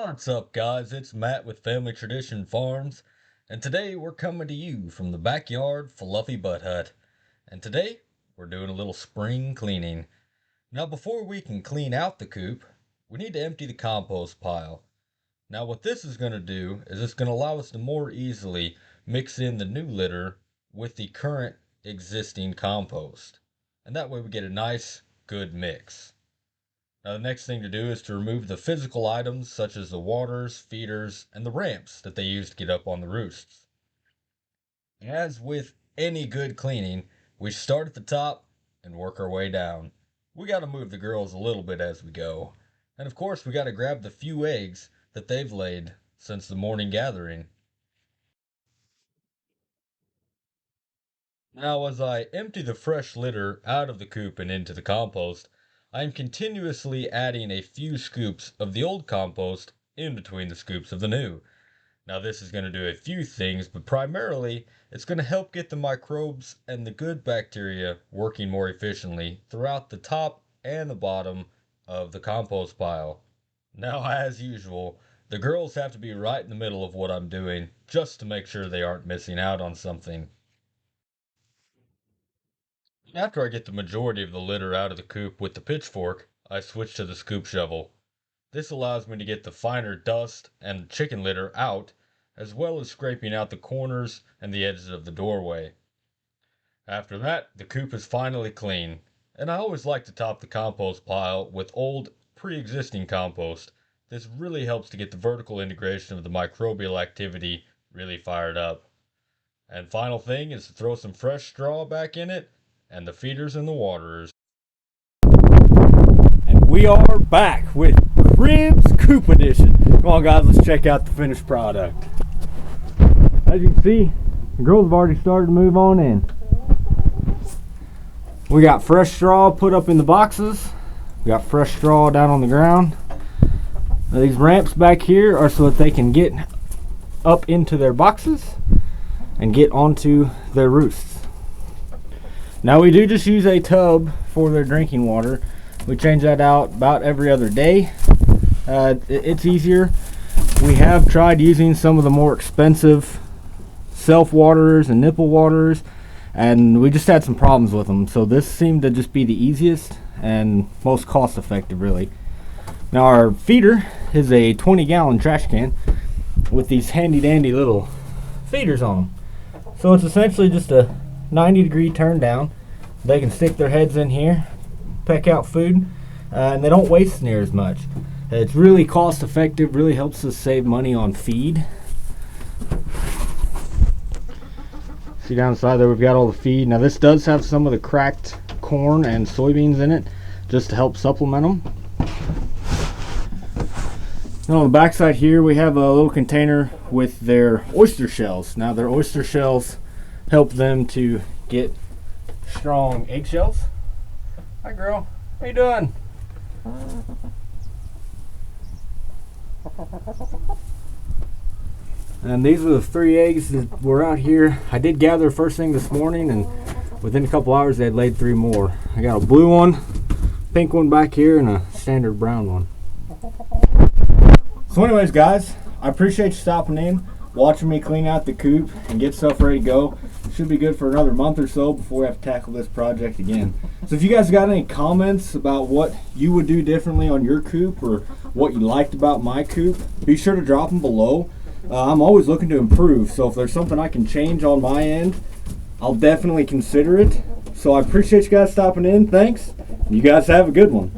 What's up, guys? It's Matt with Family Tradition Farms, and today we're coming to you from the backyard Fluffy Butt Hut. And today we're doing a little spring cleaning. Now, before we can clean out the coop, we need to empty the compost pile. Now, what this is going to do is it's going to allow us to more easily mix in the new litter with the current existing compost. And that way we get a nice, good mix. Now the next thing to do is to remove the physical items such as the waters, feeders, and the ramps that they use to get up on the roosts. As with any good cleaning, we start at the top and work our way down. We got to move the girls a little bit as we go. And of course we got to grab the few eggs that they've laid since the morning gathering. Now as I empty the fresh litter out of the coop and into the compost, I am continuously adding a few scoops of the old compost in between the scoops of the new. Now this is going to do a few things, but primarily it's going to help get the microbes and the good bacteria working more efficiently throughout the top and the bottom of the compost pile. Now as usual, the girls have to be right in the middle of what I'm doing just to make sure they aren't missing out on something. After I get the majority of the litter out of the coop with the pitchfork, I switch to the scoop shovel. This allows me to get the finer dust and chicken litter out, as well as scraping out the corners and the edges of the doorway. After that, the coop is finally clean, and I always like to top the compost pile with old, pre-existing compost. This really helps to get the vertical integration of the microbial activity really fired up. And final thing is to throw some fresh straw back in it, and the feeders and the waterers. And we are back with Cribs Coop Edition. Come on guys, let's check out the finished product. As you can see, the girls have already started to move on in. We got fresh straw put up in the boxes. We got fresh straw down on the ground. Now, these ramps back here are so that they can get up into their boxes and get onto their roosts. Now we do just use a tub for their drinking water. We change that out about every other day. It's easier. We have tried using some of the more expensive self-waterers and nipple waterers, and we just had some problems with them. So this seemed to just be the easiest and most cost-effective, really. Now our feeder is a 20-gallon trash can with these handy-dandy little feeders on them. So it's essentially just a 90-degree turn down. They can stick their heads in here, peck out food, and they don't waste near as much. It's really cost effective, really helps us save money on feed. See down the side there we've got all the feed. Now this does have some of the cracked corn and soybeans in it just to help supplement them. Now on the back side here we have a little container with their oyster shells. Now their oyster shells help them to get strong eggshells. Hi girl, how you doing? And these are the 3 eggs that were out here. I did gather first thing this morning, and within a couple hours they had laid 3 more. I got a blue one, pink one back here, and a standard brown one. So anyways guys, I appreciate you stopping in, watching me clean out the coop and get stuff ready to go. Should be good for another month or so before we have to tackle this project again. So if you guys got any comments about what you would do differently on your coop or what you liked about my coop, be sure to drop them below. I'm always looking to improve, so if there's something I can change on my end, I'll definitely consider it. So I appreciate you guys stopping in. Thanks. You guys have a good one.